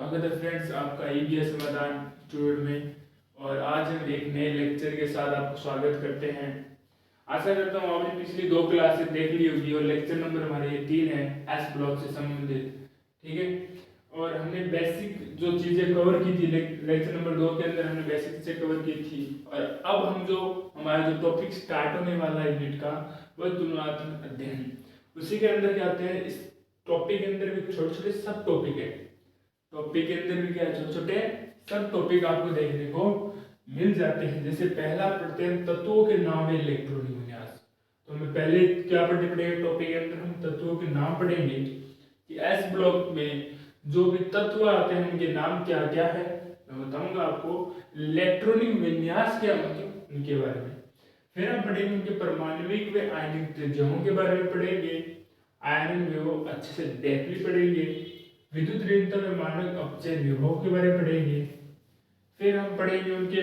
स्वागत है फ्रेंड्स आपका ईबीएस समाधान ट्यूटोरियल में। और आज हम एक नए लेक्चर के साथ आपको स्वागत करते हैं। आशा करता हूँ आपने पिछली 2 क्लासेस देख ली होगी और लेक्चर नंबर हमारे ये 3 है एस ब्लॉक से संबंधित। ठीक है, और हमने बेसिक जो चीज़ें कवर की थी लेक्चर नंबर 2 के अंदर हमने बेसिक चीज़ें कवर की थी। और अब हम जो हमारा जो टॉपिक स्टार्ट होने वाला है यूनिट का वह तुलनात्मक अध्ययन। उसी के अंदर क्या होते हैं, इस टॉपिक के अंदर भी छोटे छोटे सब टॉपिक है। टॉपिक के अंदर भी क्या है, छोटे छोटे सब टॉपिक आपको देखने को मिल जाते हैं। जैसे पहला पढ़ते हैं तत्वों के नाम व इलेक्ट्रॉनिक विन्यास। तो हमें पहले क्या पढ़ने पड़ेगा, टॉपिक के अंदर हम तत्वों के नाम पढ़ेंगे कि एस ब्लॉक में जो भी तत्व आते हैं उनके नाम क्या क्या है। मैं बताऊंगा आपको इलेक्ट्रॉनिक विन्यास क्या मतलब उनके बारे में। फिर हम पढ़ेंगे उनके परमाणविक व आयनिक त्रिज्याओं के बारे में पढ़ेंगे। आयरन विभव अच्छे से डेप्थली पढ़ेंगे। विद्युत ऋणता में मानक अपचय विभव के बारे में पढ़ेंगे। फिर हम पढ़ेंगे उनके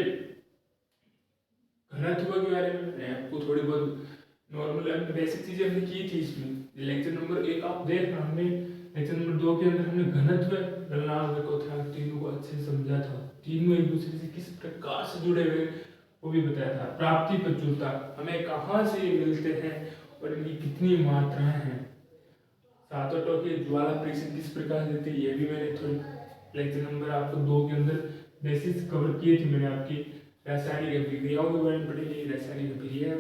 घनत्व के बारे में। आपको थोड़ी बहुत नॉर्मल बेसिक चीजें हमने की थी इसमें। लेक्चर नंबर 1 आप देखना, हमने लेक्चर नंबर 2 के अंदर हमने घनत्व गलनांक को था तीनों को अच्छे से समझा था। तीनों एक दूसरे से किस प्रकार से जुड़े हुए वो भी बताया था। प्राप्ति प्रचुरता हमें कहाँ से ये मिलते हैं और इनकी कितनी मात्राएं हैं। सातों के ज्वाला परीक्षण किस प्रकार से देते हैं ये भी मैंने थोड़ी लेक्चर नंबर आपको 2 के अंदर बेसिक्स कवर किए थे। मैंने आपकी रासायनिक अभिक्रियाओं के बारे में पढ़ी। रासायनिक अभिक्रिया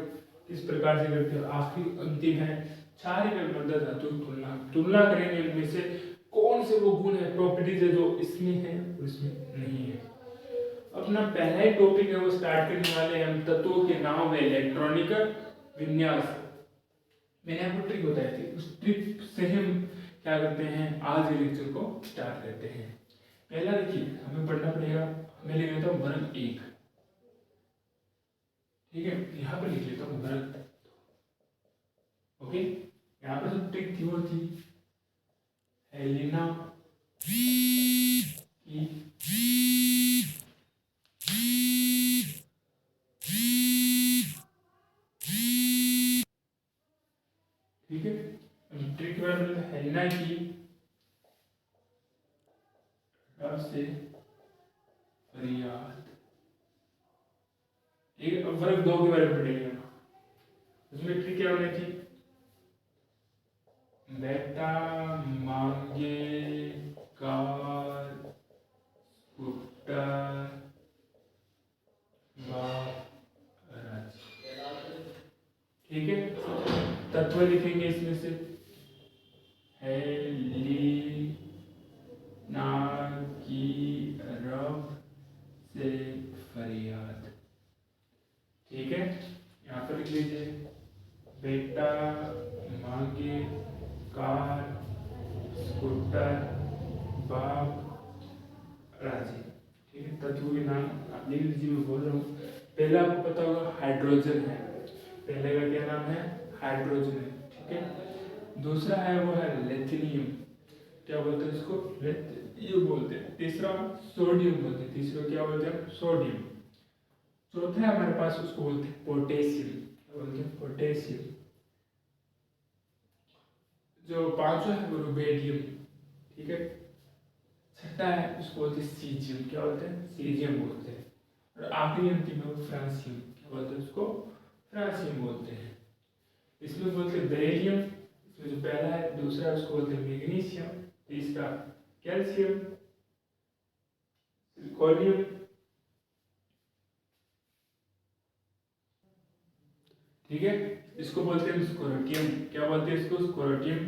किस प्रकार से करते हैं। आखिरी अंतिम है क्षारीय मृदा धातु तुलना। तुलना करेंगे इनमें से कौन से वो गुण है, प्रॉपर्टीज है जो इसमें है और इसमें नहीं है। अपना पहला ही टॉपिक है वो स्टार्ट करने वाले हैं हम तत्वों के नाम व इलेक्ट्रॉनिक विन्यास। मैंने आपको ट्रिक बताई थी, उस ट्रिक से हम क्या करते हैं, आज ये लेक्चर को स्टार्ट करते हैं। पहला देखिए हमें पढ़ना पड़ेगा, मैं लिख लेता हूँ वर्ग 1। ठीक है, यहाँ पर लिख लेता हूँ वर्ग। ओके, यहाँ पर जो ट्रिक थी वो थी हेलिना की ठीक है, ट्रिक हेलिना की से फरियाद। ठीक है, अब वर्ग 2 के बारे में पढ़ेंगे। उसमें ट्रिक क्या होनी थी, बेटा मांगे कार स्कूटर बाराज। ठीक है, तत्व लिखेंगे इसमें से हेलिना की रब से फरियाद। ठीक है, यहाँ पर लिख लीजिए बेटा मांगे कार स्कूटर बाप राजी। ठीक है, तत्वों के नाम आप लिख लीजिए, मैं बोल रहा हूँ। पहला आपको पता होगा हाइड्रोजन है, पहले का क्या नाम है, हाइड्रोजन है। ठीक है, दूसरा है वो है लिथियम, क्या बोलते हैं इसको, लिथियम बोलते हैं। तीसरा सोडियम बोलते हैं, तीसरा क्या बोलते हैं, सोडियम। चौथा है हमारे पास उसको बोलते हैं पोटेशियम, क्या बोलते हैं, पोटेशियम। जो पांचवा है वो रुबेडियम। ठीक है, छठा है उसको बोलते हैं सीजियम, क्या बोलते हैं, सीजियम बोलते हैं। और आखिरी अंतिम है वो फ्रांसियम, क्या बोलते हैं उसको, फ्रांसियम बोलते हैं। इसमें बोलते हैं बेरिलियम, इसमें जो पहला है, दूसरा उसको बोलते हैं मैग्नीशियम, तीसरा कैल्शियम, सिलिकॉनियम, ठीक है, इसको बोलते हैं स्कोरोटियम, क्या बोलते हैं इसको, स्कोरोटियम,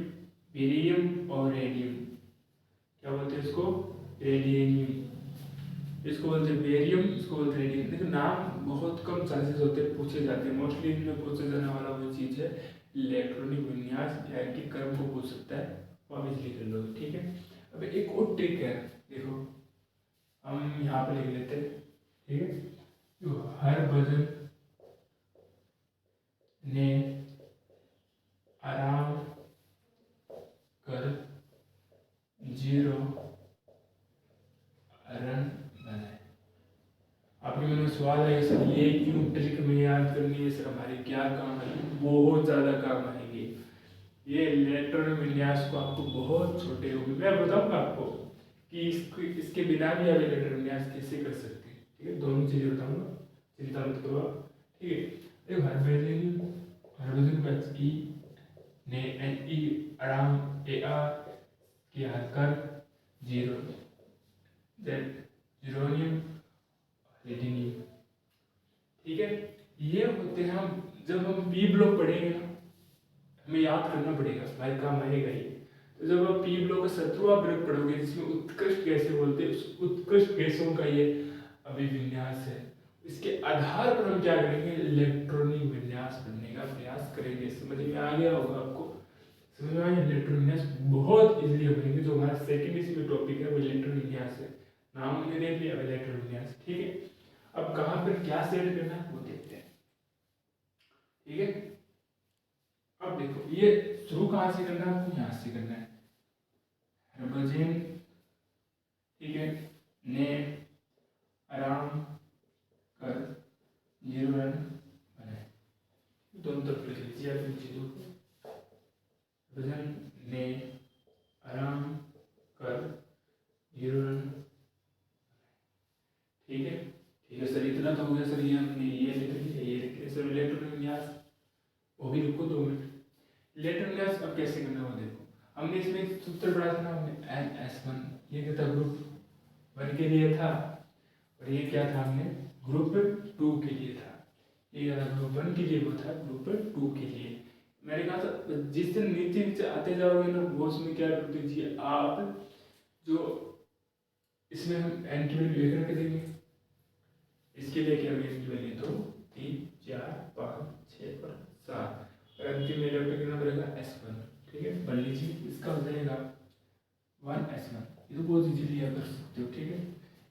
बेरियम और रेडियम, क्या बोलते हैं इसको, रेडियनियम। इसको बोलते हैं बेरियम, इसको बोलते हैं रेडियम। देखो नाम बहुत कम चांसेस होते हैं पूछे जाते हैं, मोस्टली इनमें पूछे जाने वाला वो चीज़ है इलेक्ट्रॉनिक विन्यास या इनके कर्म को पूछ सकता है, वो आप इसलिए कर लो। ठीक है, अब एक और ट्रिक है, देखो हम यहाँ पे लिख लेते हैं। ठीक है, जो हर वजन ने आराम कर 0 रन बनाए। आपके मन में सवाल है सर ये क्यों ट्रिक में याद करनी है सर, हमारे क्या काम है, बहुत ज़्यादा काम आएंगे। ये इलेक्ट्रॉनिक विन्यास को आपको बहुत छोटे होंगे, मैं बताऊंगा आपको कि इसके बिना भी आप लेटर विन्यास कैसे कर सकते हैं। ठीक है, दोनों चीज़ें बताऊंगा, चिंता मत करो आप। ठीक है, देखो हाइड्रोजन का ई ने एन ई आराम ए आर की हरकर जीरो देन यूरेनियम रेडिनियम। ठीक है, ये होते हैं हम जब हम पी ब्लॉक पढ़ेंगे ना, हमें याद करना पड़ेगा, भाई काम आएगा ये। तो जब आप पी ब्लॉक का 17वां वर्ग पढ़ोगे जिसमें उत्कृष्ट गैसें बोलते हैं, उस उत्कृष्ट गैसों का ये अभिविन्यास है। इसके आधार पर हम क्या करेंगे, इलेक्ट्रॉनिक विन्यास पढ़ने का प्रयास करेंगे। समझ में आ गया होगा आपको, समझ में आया। इलेक्ट्रॉनिक विन्यास बहुत इजीली बनेंगे। जो हमारा सेकंड इसमें टॉपिक है वो इलेक्ट्रॉनिक विन्यास है, नाम हमने देख लिया इलेक्ट्रॉनिक विन्यास। ठीक है, अब कहाँ पर क्या सेट करना है वो देखते हैं। ठीक है, अब देखो ये शुरू कहाँ से करना है, आपको यहाँ से करना है। हाइड्रोजन, ठीक है, ने आराम कर जीरो रन बनाए, दोनों तरफ लिख लीजिए आप इन चीजों को। हाइड्रोजन ने आराम कर जीरो रन, ठीक है। ठीक है सर, इतना तो हो गया सर, ये हमने ये लिख लिया, ये लिख लिया सर। इलेक्ट्रॉनिक विन्यास वो भी रुको 2 मिनट। इलेक्ट्रॉनिक विन्यास अब कैसे करना वो देखो। हमने इसमें सूत्र पढ़ा था ना, हमने NS1, ये क्या था, ग्रुप 1 के लिए था, और ये क्या था, हमने ग्रुप 2 के लिए था। ये ग्रुप 1 के लिए, वो था ग्रुप 2 के लिए। मैंने कहा था जिस दिन नीचे नीचे आते जाओगे ना, वो उसमें क्या कर दीजिए आप, जो इसमें हम n की वैल्यू लेकर के देंगे, इसके लिए क्या होगी, इसकी वैल्यू 2 3 4 5 6 और 7, और अंतिम में इलेक्ट्रॉन कितना बनेगा S1। ठीक है, पढ़ लीजिए, इसका हो जाएगा 1S1, ये तो बहुत इजीली आप कर सकते हो। ठीक है,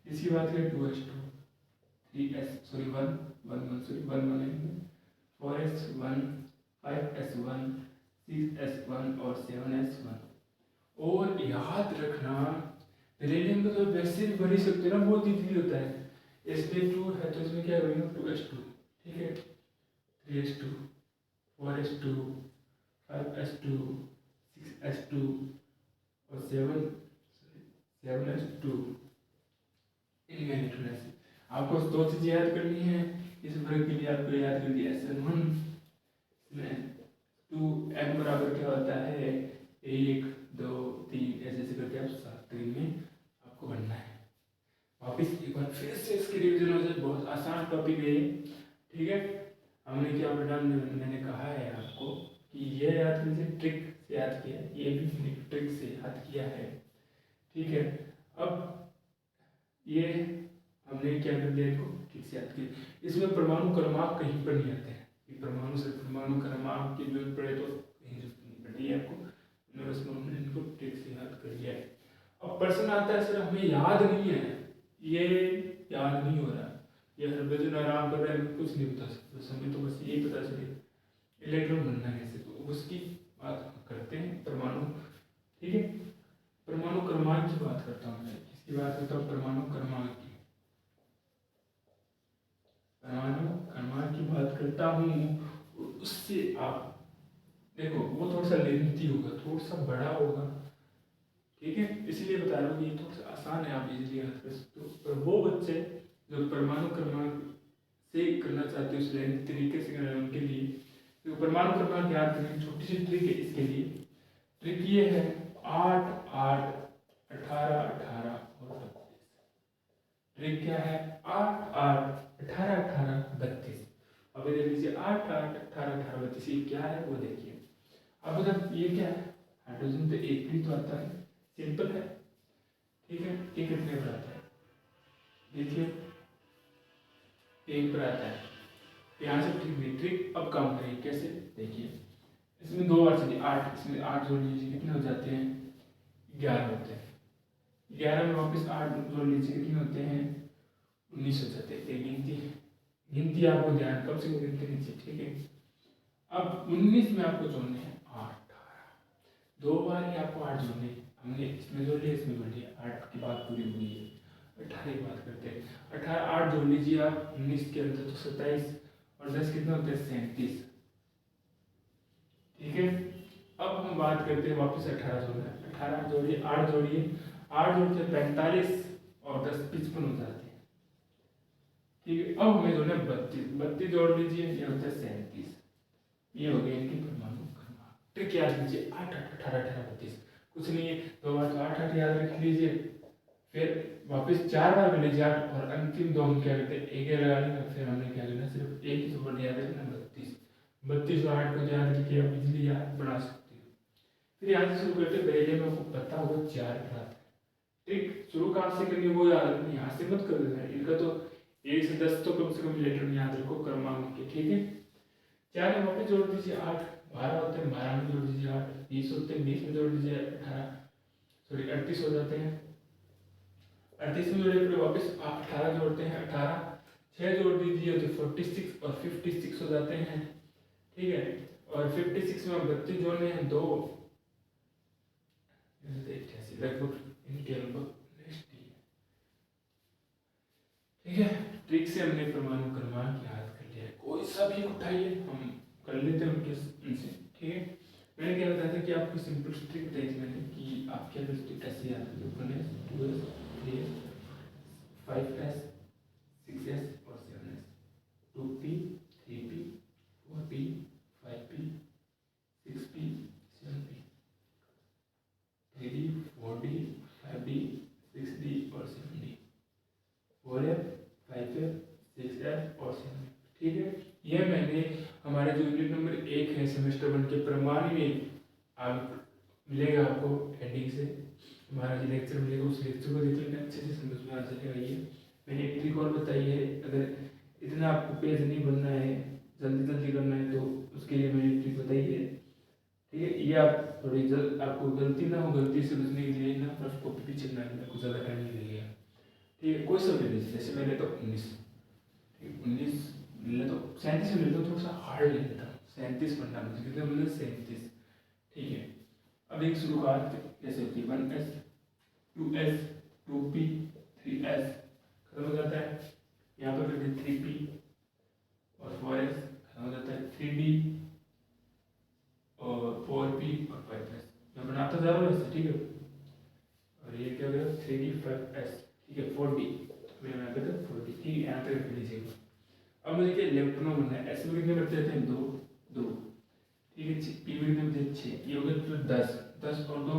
इसकी बात करें 2S2 3S 1 4S1 5S1 6S1 और 7S1। और याद रखना बेरिलियम को तो वैसे भी भर ही सकते हो ना, बहुत इजीली होता है। Sp2 है तो इसमें क्या होगा, 2S2, ठीक है, 3S2 4S2 5S2 6S2 और 7S2। इनमें इलेक्ट्रॉन आपको 2 चीजें याद करनी है। इस वर्ग के लिए आपको याद कर दिया SN1 में 2m बराबर क्या होता है, 1 2 3 ऐसे ऐसे करके आप 7 में आपको बनना है। वापिस एक बार फिर से इसकी रिवीजन हो जाए, बहुत आसान टॉपिक है ये। ठीक है, हमने क्या पढ़ा, मैंने कहा है आपको कि ये याद कीजिए, ट्रिक से याद किया, ये भी मैंने ट्रिक से याद किया है। ठीक है, अब ये हमने क्या कर दिया, इसको ठीक से याद किया। इसमें परमाणु क्रमांक कहीं पर नहीं आते हैं, कि परमाणु से परमाणु क्रमांक की जरूरत पड़े तो कहीं जरूरत नहीं पड़ती है आपको, हमने इनको ठीक से याद कर लिया है। अब प्रश्न आता है सर हमें याद नहीं है, ये याद नहीं हो रहा, ये हाइड्रोजन आराम कर रहा है, कुछ नहीं बता सकते, तो हमें तो बस यही पता चले इलेक्ट्रॉन बनना कैसे, तो उसकी बात करते हैं परमाणु। ठीक है, परमाणु क्रमांक की बात करता हूँ मैं, किसकी बात करता हूँ, परमाणु क्रमांक की, परमाणु क्रमांक की बात करता हूँ। उससे आप देखो वो थोड़ा सा लेंथी होगा, थोड़ा सा बड़ा होगा। ठीक है, इसलिए बता रहा हूँ कि थोड़ा सा आसान है, आप इजीली याद कर सकते हो। पर वो बच्चे जो परमाणु क्रमांक से करना चाहते हो, उस लेंथ तरीके से करना है, उनके लिए तो परमाणु क्रमांक याद करने की छोटी सी ट्रिक है। इसके लिए ट्रिक ये है 8 8 18 18 और 32। ट्रिक क्या है, 8 8 18 18 32। अब देख लीजिए 8 8 18 18 32, ये क्या है वो देखिए। अब जब ये क्या है, हाइड्रोजन तो एक भी तो आता है, सिंपल है। ठीक है, एक कितने पर आता है, देखिए 1 पर आता है। यहाँ से ट्रिक नहीं, ट्रिक अब काम करिए कैसे, देखिए इसमें 2 बार चलिए 8, इसमें 8 जोड़ लीजिए, कितने हो जाते हैं, 11 होते हैं। 11 में वापस 8 जोड़ लीजिए, कितने होते हैं, 19 हो जाते हैं। गिनती आपको ध्यान कब से गिनते नीचे। ठीक है, अब 19 में आपको जोड़ने हैं 8 18, 2 बार ही आपको 8 जोड़ने, हमने इसमें जोड़ लिया, इसमें जोड़ लिया, 8 की बात पूरी हुई है। 18 की बात करते हैं, 18 8 जोड़ लीजिए आप 19 के अंदर तो 27 और 10 कितना होता है, 37। ठीक है, अब हम बात करते हैं वापस 18 जोड़ना है, 18 जोड़िए 8 जोड़िए 8 जोड़ते हैं 45 और 10 55 हो जाते हैं। ठीक है, अब हमें जोड़ना 32 जोड़ लीजिए, ये होता है 37। ये हो गया इनकी परमाणु क्रमांक। ट्रिक याद लीजिए 8 8 18 18 32, कुछ नहीं है 2 बार तो 8 8 याद रख लीजिए, फिर वापस 4 बार कर लीजिए 8 और अंतिम 2 हम क्या करते हैं एक ही लगा लेंगे। फिर हमने क्या करना सिर्फ एक ही जोड़ याद रखना 32 32 और 8 को याद रखिए आप इजीली याद बना सकते हो। फिर यहाँ से शुरू करते पहले में आपको पता होगा 4 क्या आता है। ट्रिक शुरू कहाँ से करनी वो याद रखनी, यहाँ से मत कर देना इनका, तो 1 से 10 तो कम से कम लेटर में याद रखो क्रमांक के। ठीक है, 4 में वापस जोड़ दीजिए 8, 12 होते हैं 12 में जोड़ दीजिए 8, 20 होते हैं 20 में जोड़ दीजिए 18, सॉरी 38 हो जाते हैं 38 में जोड़े फिर वापस 18 जोड़ते हैं 18, 6 जोड़ दीजिए तो 46 और 56 हो जाते हैं। ठीक है, और 56 में 32 जोड़ने हैं 2, लगभग इनके लगभग। ठीक है, ट्रिक से हमने परमाणु क्रमांक याद कर लिया है। कोई सा भी उठाइए हम कर लेते हैं उनसे। ठीक है, मैंने क्या बताया था कि आपको सिंपल ट्रिक बताई थी मैंने कि आप क्या करते हो कैसे याद करते हो 1s 2s 3s 5s 6s और 7s 2p 3p 4p 5p 6p 7p 3d 4d 5d 6d और 7d 4f 5f 6f और 7f। ठीक है, ये मैंने हमारे जो यूनिट नंबर 1 है सेमेस्टर 1 के परमाणु में आप मिलेगा आपको हेडिंग से हमारा जो लेक्चर मिलेगा, उस लेक्चर को देख लेना अच्छे से समझ में आ जाएगा। ये मैंने एक ट्रिक और बताई है, अगर इतना आपको पेज नहीं बनना है जल्दी जल्दी करना है तो उसके लिए मैंने ट्रिक बताई है। ठीक है, ये आप थोड़ी जल्द आपको गलती ना हो, गलती से बचने के लिए ना फर्स्ट कॉपी भी चलना है, कुछ ज़्यादा टाइम नहीं लगेगा। ठीक है, कोई सा ले लीजिए, जैसे मैंने तो 19 ले तो 37 में ले लो, थोड़ा सा हार्ड ले लेता हूँ 37 बनना मुझे कितना बोले 37। ठीक है, अब एक शुरुआत जैसे होती है 1s 2s 2p 3s खत्म हो जाता है, यहाँ पर फिर 3p और 4s खत्म हो जाता है, 3d और 4p और 5s मैं बनाता जा रहा हूँ ऐसे। ठीक है, और ये क्या हो गया 3d 5s। ठीक है, 4d मैं यहाँ पे 4d। ठीक है, यहाँ पे रख लीजिएगा। अब मुझे क्या इलेक्ट्रॉन बनना है, ऐसे में कितने बचते रहते हैं 2 2। ठीक है, पी में कितने बचे 6, ये हो गया तो 10 10 और 2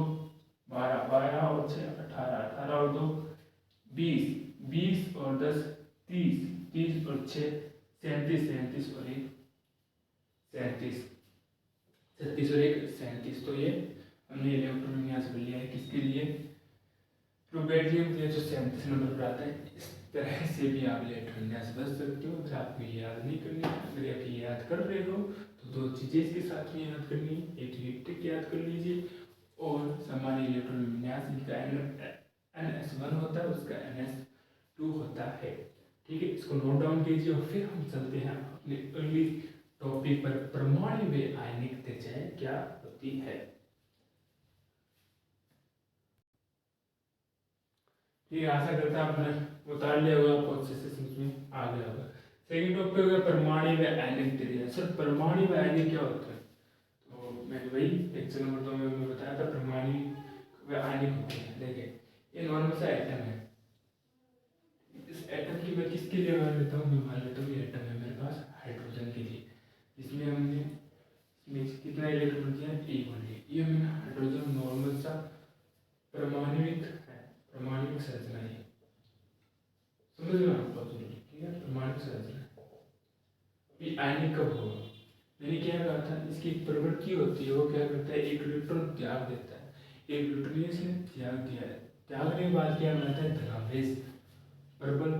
12 12 और 6 18 18 और 2 20 20 और 10 30 30 और 6 37 37 और 1 37 36 और 1 37। तो ये हमने इलेक्ट्रॉन यहाँ से कर लिया है किसके लिए, प्रोबेबिलिटी के लिए जो 37 नंबर पर आता है। इस तरह से भी आप इलेक्ट्रॉन यहाँ से बच सकते हो। अगर आपको ये याद नहीं करनी है, अगर आप ये याद कर रहे हो तो 2 चीज़ें इसके साथ में याद करनी है, एक ट्रिक याद कर लीजिए और सामान्य इलेक्ट्रॉन विन्यास जिसका NS1 होता है उसका NS2 होता है। ठीक है, इसको नोट डाउन कीजिए और फिर हम चलते हैं अपने अगली टॉपिक पर, परमाणु में आयनिक त्रिज्या क्या होती है। ठीक है, आशा करता हूँ आपने उतार लिया होगा, आपको अच्छे से समझ में आ गया होगा। सेकंड टॉपिक होगा परमाणु में आयनिक त्रिज्या। सर परमाणु में आयनिक क्या होता है, तो मैंने वही लेक्चर नंबर 2 में बताया था परमाणु में आयनिक होते हैं। देखिए ये नॉर्मल सा एटम है, इस एटम की मैं किसके लिए मान लेता हूँ, मैं मान लेता हूँ ये एटम है मेरे पास हाइड्रोजन के लिए, जिसमें हमने इसमें कितना इलेक्ट्रॉन दिया 1 लिया। ये मैंने हाइड्रोजन नॉर्मल सा परमाणुविक है, परमाणुविक संरचना है, समझना आपको जरूरी। ठीक है, परमाणुविक संरचना ये आयनिक कब होगा, मैंने क्या कहा था इसकी प्रवृत्ति होती है, वो क्या करता है एक इलेक्ट्रॉन त्याग देता है, एक इलेक्ट्रॉन इसने त्याग दिया है, त्यागने के बाद क्या बनता है धनावेश, प्रबल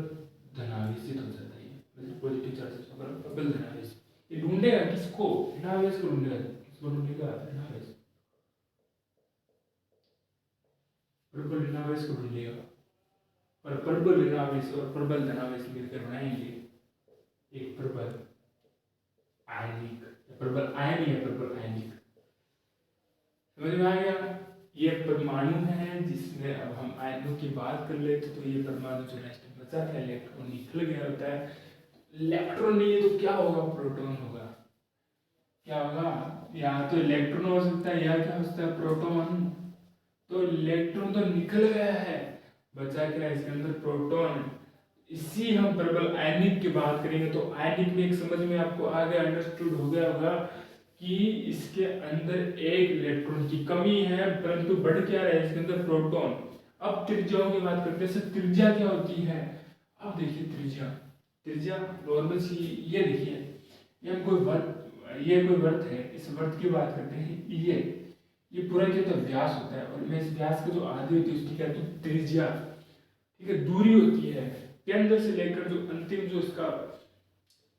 धनावेशित हो जाता है, मतलब पॉजिटिव चार्ज पर प्रबल धनावेश। ये ढूंढेगा किसको, ऋणावेश को ढूंढेगा, किसको ढूंढेगा ऋणावेश, प्रबल ऋणावेश को ढूंढेगा और प्रबल ऋणावेश और प्रबल धनावेश मिलकर बनाएंगे एक प्रबल आयनिक, प्रबल आयन या प्रबल आयनिक। समझ में आ गया, ये परमाणु है जिसमें अब हम आयनों की बात कर लेते तो ये परमाणु जो नेक्स्ट बचा था इलेक्ट्रॉन निकल गया होता है, इलेक्ट्रॉन नहीं है तो क्या होगा प्रोटॉन होगा, क्या होगा या तो इलेक्ट्रॉन हो सकता है या क्या हो सकता है प्रोटॉन। तो इलेक्ट्रॉन तो निकल गया है, बचा क्या इसके अंदर? प्रोटॉन। इसी हम प्रबल आयनिक की बात करेंगे तो आयनिक में एक समझ में आपको आ गया, अंडरस्टूड हो गया होगा कि इसके अंदर एक इलेक्ट्रॉन की कमी है, परंतु बढ़ क्या रहा है इसके अंदर? प्रोटॉन। अब त्रिज्याओं की बात करते हैं। सर त्रिज्या क्या होती है? अब देखिए त्रिज्या, त्रिज्या नॉर्मल सी, ये देखिए ये कोई वर्त, ये कोई वर्त है, इस वर्त की बात करते हैं। ये पूरा क्या होता है? व्यास होता है, और मैं इस व्यास की जो आधी होती है उसकी क्या होती है? त्रिज्या। ठीक है, दूरी होती है केंद्र से लेकर जो अंतिम जो इसका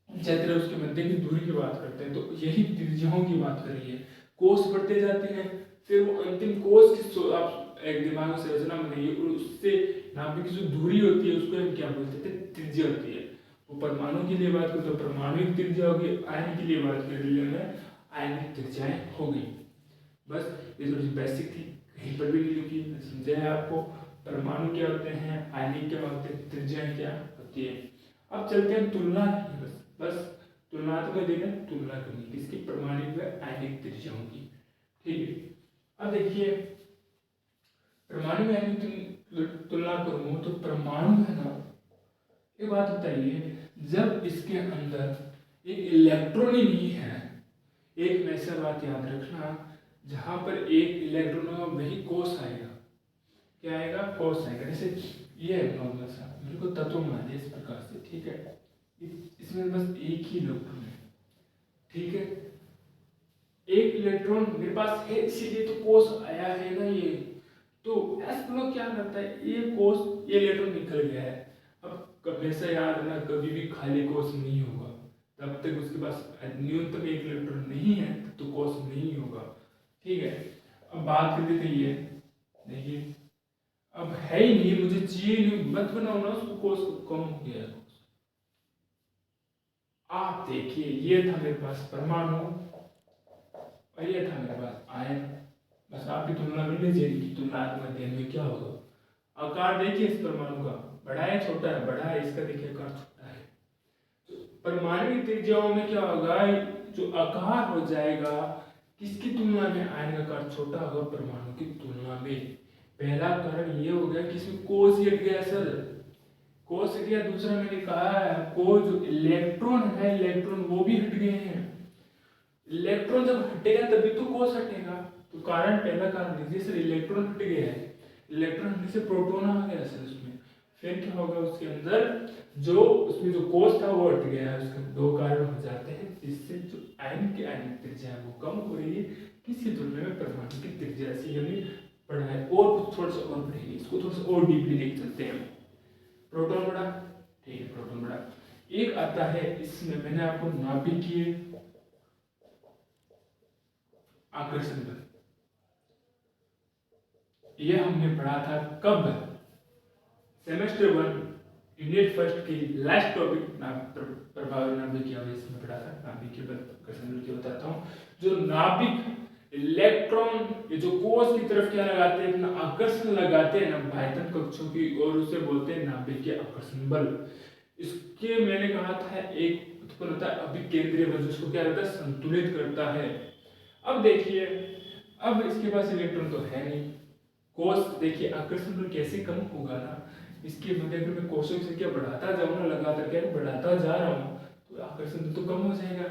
क्षेत्र है उसके मध्य की दूरी की बात करते हैं, तो यही त्रिज्याओं की बात करी है। कोस बढ़ते जाते हैं, फिर वो अंतिम कोस की आप एक दिमाग में संरचना बनाइए, और उससे नाभिक की जो दूरी होती है उसको हम क्या बोलते थे? त्रिज्या होती है। वो परमाणु के लिए बात करते तो परमाणु त्रिज्या होगी, आयन के लिए बात कर रही है आयनिक त्रिज्याएं हो गई। बस ये थोड़ी सी बेसिक थी, कहीं पर भी नहीं लिखी, समझाया आपको परमाणु क्या होते हैं, आयनिक क्या होते हैं, त्रिज्याएं क्या होती है। अब चलते हैं तुलना की, बस तुलनात्मक देना, तुलना करनी किसकी? परमाणु व आयनिक त्रिज्याओं की। ठीक है, अब देखिए परमाणु में आयनिक तुलना करूँ तो परमाणु है ना, एक बात बताइए, जब इसके अंदर एक इलेक्ट्रॉन ही नहीं है, एक ऐसा बात याद रखना, जहां पर एक इलेक्ट्रॉन होगा वही कोस आएगा। क्या आएगा? कोस आएगा। जैसे ये है नॉर्मल सा, मेरे को तत्व मान लिया इस प्रकार से, ठीक है, इसमें बस एक ही इलेक्ट्रॉन है, ठीक है, एक इलेक्ट्रॉन मेरे पास है, इसीलिए तो कोस आया है ना ये। तो एस लोग क्या करता है, ये कोस, ये इलेक्ट्रॉन निकल गया है। अब हमेशा याद रखना, कभी भी खाली कोस नहीं होगा, तब तक उसके पास न्यूनतम एक इलेक्ट्रॉन नहीं है तो कोस नहीं होगा। ठीक है, अब बात कर लेते हैं ये, देखिए अब है ही नहीं, मुझे चाहिए नहीं, मत बनाओ ना उसको, कोस कम हो गया है। आप देखिए ये था मेरे पास परमाणु और ये था मेरे पास आयन, बस आपकी तुलना में लीजिए कि तुलनात्मक अध्ययन में क्या होगा। आकार देखिए इस परमाणु का, बड़ा है छोटा है? बड़ा है, इसका देखिए आकार छोटा है। तो परमाणु त्रिज्याओं में क्या होगा, जो आकार हो जाएगा किसकी तुलना में? आयन का आकार छोटा होगा परमाणु की तुलना में। पहला कारण ये हो गया कि इसमें कोस हट गया सर, कोस हट गया। दूसरा मैंने कहा है आपको, जो इलेक्ट्रॉन है, इलेक्ट्रॉन वो भी हट गए हैं। इलेक्ट्रॉन जब हटेगा तभी तो कोस हटेगा। तो कारण, पहला कारण लीजिए सर, इलेक्ट्रॉन हट गया है, इलेक्ट्रॉन हटने से प्रोटॉन आ गया सर उसमें, फिर क्या होगा उसके अंदर, जो उसमें जो कोस था वो हट गया है, उसके दो कारण हो जाते हैं जिससे जो आयन की आयनिक त्रिज्या है वो कम हो रही है किसी तुलना में परमाणु की त्रिज्या से। हमें पढ़ा है, और कुछ थोड़ा सा और पढ़ेंगे इसको, थोड़ा सा और डीपली देख सकते हैं। प्रोटॉन बड़ा, ठीक है, प्रोटॉन बड़ा। एक आता है इसमें, मैंने आपको नाभिकीय आकर्षण बल, ये हमने पढ़ा था कब? सेमेस्टर 1 यूनिट फर्स्ट की लास्ट टॉपिक प्रभावी नाभिकीय आवेश में पढ़ा था। नाभिकीय बल आकर्षण बल की बताता हूँ। जो नाभिक इलेक्ट्रॉन ये जो कोस की तरफ क्या लगाते हैं, अपना आकर्षण लगाते हैं ना बाह्यतम कक्षों की, और उसे बोलते हैं नाभिकीय आकर्षण बल। इसके मैंने कहा था एक उत्पन्न होता है अभिकेंद्रीय बल, जिसको क्या करता है? संतुलित करता है। अब देखिए, अब इसके पास इलेक्ट्रॉन तो है नहीं, कोस देखिए आकर्षण बल कैसे कम होगा ना, इसके मध्य अगर मैं कोशों की संख्या बढ़ाता जाऊँ ना, लगातार क्या बढ़ाता जा रहा हूँ, तो आकर्षण बल तो कम हो जाएगा,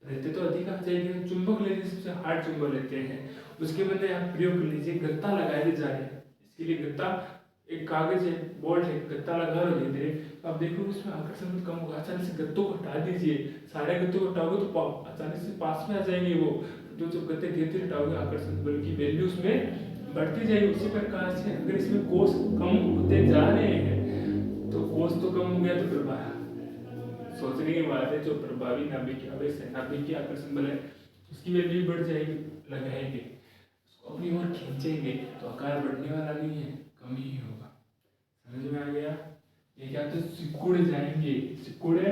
रहते तो अधिक आ जाएंगे। चुंबक लेते, सबसे हार्ड चुंबक लेते हैं, उसके बदले आप प्रयोग कर लीजिए, गत्ता लगाए जा रहे हैं, इसके लिए गत्ता, एक कागज है, बोल्ट है, गत्ता लगा रहे धीरे, अब देखो उसमें आकर्षण बल कम होगा। अचानक से गत्तों को हटा दीजिए, सारे गत्तों को हटाओगे तो अचानक से पास में आ जाएंगे वो, जो जब गत्ते धीरे धीरे हटाओगे आकर्षण बल की वैल्यू उसमें बढ़ती जाएगी। उसी प्रकार से अगर इसमें कोस कम होते जा रहे हैं तो कोस तो कम हो गया, तो प्रभाव सोचने की बात है, जो प्रभावी नाभिकीय आवेश है, नाभिकीय आकर्षण बल है, उसकी वैल्यू बढ़ जाएगी। लगाएंगे उसको अपनी ओर खींचेंगे तो आकार बढ़ने वाला नहीं है, कम ही होगा। समझ में आ गया? ये क्या तो सिकुड़ जाएंगे, सिकुड़े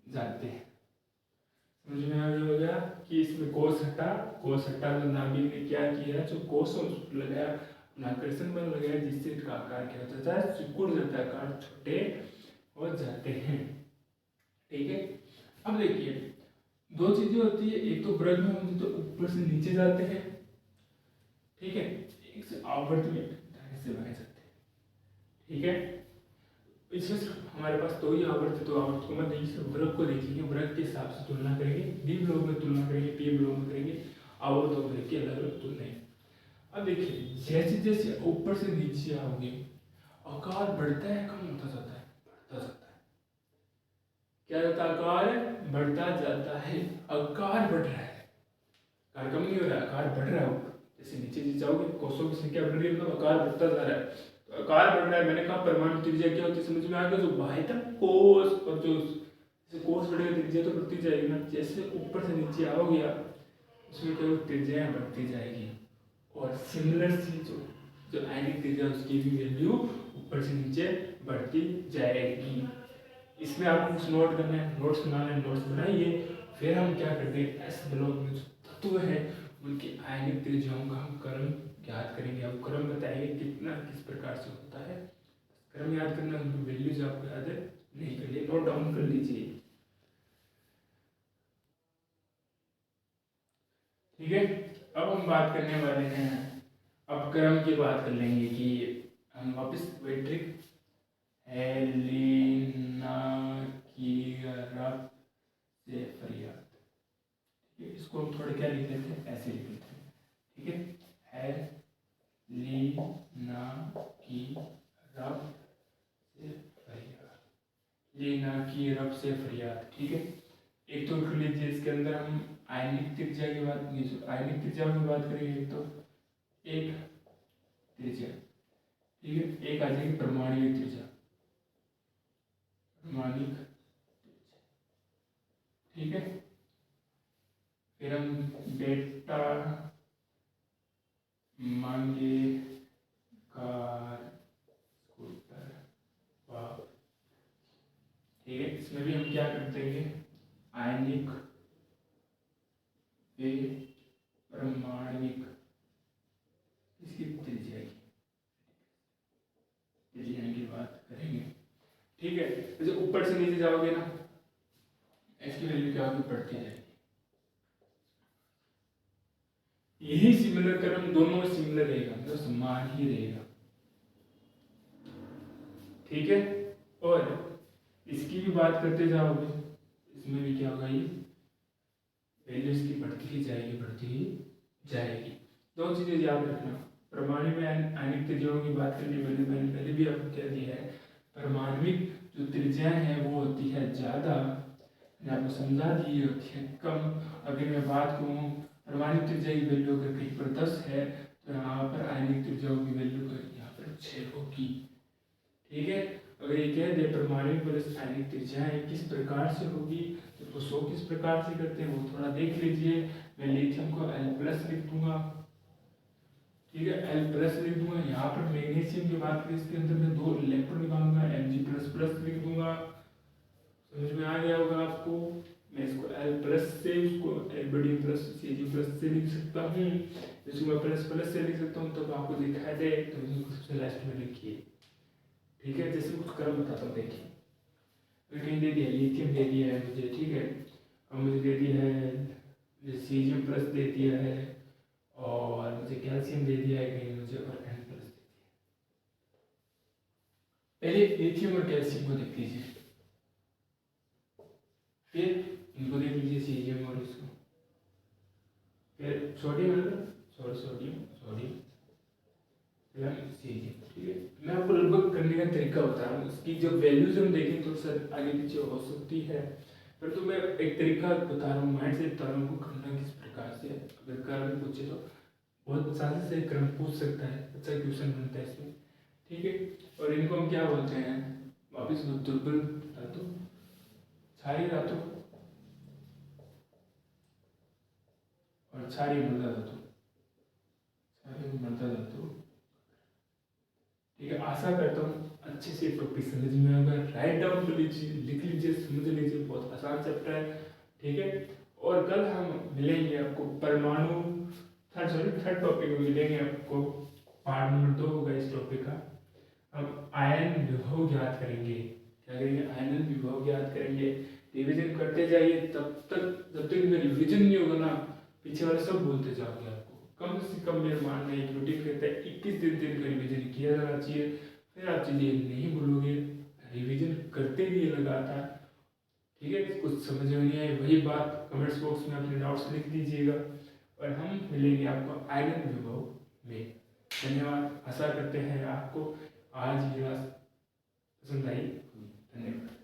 जाते हैं। समझ में आ गया कि इसमें कोस हटा, कोस हटा तो नाभिक ने क्या किया, जो कोस लगाया, आकर्षण बल लगाया, जिससे इसका आकार क्या होता है? सिकुड़ जाता है, आकार छोटे हो जाते हैं। ठीक है, अब देखिए दो चीजें होती है, एक तो ब्रज में हम तो ऊपर से नीचे जाते हैं, ठीक है, एक से आवर्त में धारे से बनाए जाते हैं। ठीक है, इसमें सिर्फ हमारे पास दो ही आवर्त है, तो आवर्त को मत देखिए, सिर्फ वर्ग को देखेंगे, वर्ग के हिसाब से तुलना करेंगे, डी ब्लॉक में तुलना करेंगे, पी ब्लॉक में करेंगे, आवर्त और वर्ग की अलग अलग तुलनाएं। अब देखिए जैसे जैसे ऊपर से नीचे आओगे आकार बढ़ता है कम होता जाता है, बढ़ता जाता है, क्या होता है, आकार बढ़ता जाता है, आकार बढ़ रहा है, आकार कम नहीं हो रहा है, आकार बढ़ रहा है। जैसे नीचे जाओगे कोषों की संख्या बढ़ रही है, मतलब आकार बढ़ता जा रहा है, तो आकार बढ़ रहा है। मैंने कहा परमाणु त्रिज्या क्या होती है, समझ में आ गया, जो बाह्य तक कोष, और जो जैसे कोष बढ़ेगा त्रिज्या तो बढ़ती जाएगी ना, जैसे ऊपर से नीचे आओगे आप उसमें क्या त्रिज्या बढ़ती जाएगी, और सिमिलर सी जो आयनिक त्रिज्या उसकी भी वैल्यू ऊपर से नीचे बढ़ती जाएगी। इसमें आपको कुछ नोट करना है, नोट्स बनाना है, नोट्स बनाइए। फिर हम क्या करते हैं, एस ब्लॉक में जो तत्व है उनकी आयनिक त्रिज्याओं का हम क्रम याद करेंगे। अब क्रम बताएंगे कितना किस प्रकार से होता है, क्रम याद करना, उनकी वैल्यूज आपको याद है नहीं कर लिए, नोट डाउन कर लीजिए। ठीक है, अब हम बात करने वाले हैं, अब क्रम की बात कर लेंगे कि हम वापस वेट्रिक हेलिना की रब से फरियाद, ठीक है, इसको हम थोड़े क्या लिख लेते हैं, ऐसे लिख लेते हैं। ठीक है, हेलिना की रब से फरियाद, लीना की रब से फरियाद। ठीक है, एक तो लिख लीजिए, इसके अंदर हम आयनिक त्रिज्या की बात, आयनिक त्रिज्या की बात करेंगे तो एक त्रिज्या, ठीक है, एक आ जाएगी परमाणविक त्रिज्या, परमाणविक त्रिज्या। ठीक है, फिर हम बेटा मांगे कार स्कूटर बाप, ठीक है, इसमें भी हम क्या कर देंगे, आयनिक वे परमाणविक इसकी त्रिज्या की बात करेंगे। ठीक है, जैसे ऊपर से नीचे जाओगे ना, इसकी वैल्यू क्या होगी, बढ़ती जाएगी। यही सिमिलर क्रम दोनों में सिमिलर रहेगा, मतलब समान ही रहेगा। ठीक है, और इसकी भी बात करते जाओगे, इसमें भी क्या होगा, ये वैल्यू इसकी बढ़ती ही जाएगी, बढ़ती ही जाएगी। दो चीजें याद रखना, परमाणु में आयनिक त्रिज्याओं की बात करनी, मैंने पहले भी आपको कह दिया है, परमाणविक जो त्रिज्या है वो होती है ज़्यादा, मैंने आपको समझा दी, होती है कम। अगर मैं बात करूँ परमाणु त्रिज्या की वैल्यू अगर कहीं पर 10 है तो यहाँ पर आयनिक त्रिज्याओं की वैल्यू यहाँ पर 6 होगी। ठीक है, अगर ये कह दे परमाणु प्लस आयनिक त्रिज्याएं किस प्रकार से होगी, तो उसको किस प्रकार से करते हैं वो थोड़ा देख लीजिए। मैं लिथियम को L+ लिख दूंगा, ठीक है, L+ लिख दूंगा। यहाँ पर मैग्नीशियम की बात करें, इसके अंदर मैं 2 इलेक्ट्रॉन निकालूंगा, Mg++ लिख दूंगा। समझ में आ गया होगा आपको। मैं इसको L+ से उसको Lbd+ Cg+ से लिख सकता हूँ, इसको मैं प्लस से लिख सकता हूँ, तब आपको दिखाई दे तो इसको सबसे लास्ट में लिखिए। ठीक है, जैसे कुछ क्रम बताता हूँ, देखिए कहीं दे दिया लिथियम दे दिया है मुझे, ठीक है, और मुझे दे दिया है Cg+ दे दिया है, और मुझे कैल्शियम दे दिया है कहीं मुझे, और N+ दे दिया। पहले लिथियम और कैल्शियम को देख लीजिए, फिर इनको देख लीजिए Cg और इसको, फिर सोडियम सोडियम Cg। ठीक है, मैं आपको लगभग करने का तरीका बता रहा हूँ, इसकी जो वैल्यूज हम देखें तो सर आगे पीछे हो सकती है, पर तो मैं एक तरीका बता रहा हूँ, माइंड से बता रहा हूँ करना किस प्रकार से। अगर क्रम पूछे तो बहुत सारे से क्रम पूछ सकता है, अच्छा क्वेश्चन बनता है इसमें। ठीक है, और इनको हम क्या बोलते हैं, वापिस दुर्बल धातु, क्षारीय धातु और क्षारीय मृदा धातु, क्षारीय मृदा धातु। ठीक है, आशा करता हूँ अच्छे से टॉपिक समझ में आएगा, राइट डाउन कर लीजिए, लिख लीजिए, समझ लीजिए, बहुत आसान चैप्टर है। ठीक है, और कल हम मिलेंगे आपको परमाणु थर्ड टॉपिक में मिलेंगे आपको, पार्ट नंबर 2 होगा इस टॉपिक का। हम आयन विभव ज्ञात करेंगे, क्या करेंगे, आयन विभव ज्ञात करेंगे। रिविजन करते जाइए, तब तक जब तक रिविजन नहीं होगा ना, पीछे वाले सब बोलते जाओगे आपको। कम से कम मेरा मानना है कि रूटीन कहता है 21 दिन का रिविजन किया जाना चाहिए। फिर आप चीज़ें नहीं भूलोगे, रिविजन करते रहिए लगातार। ठीक है, कुछ समझ में नहीं आए वही बात कमेंट्स बॉक्स में अपने डाउट्स लिख दीजिएगा और हम मिलेंगे आपको आइलैंड विभव में। धन्यवाद। आशा करते हैं आपको आज ये क्लास पसंद आई। धन्यवाद।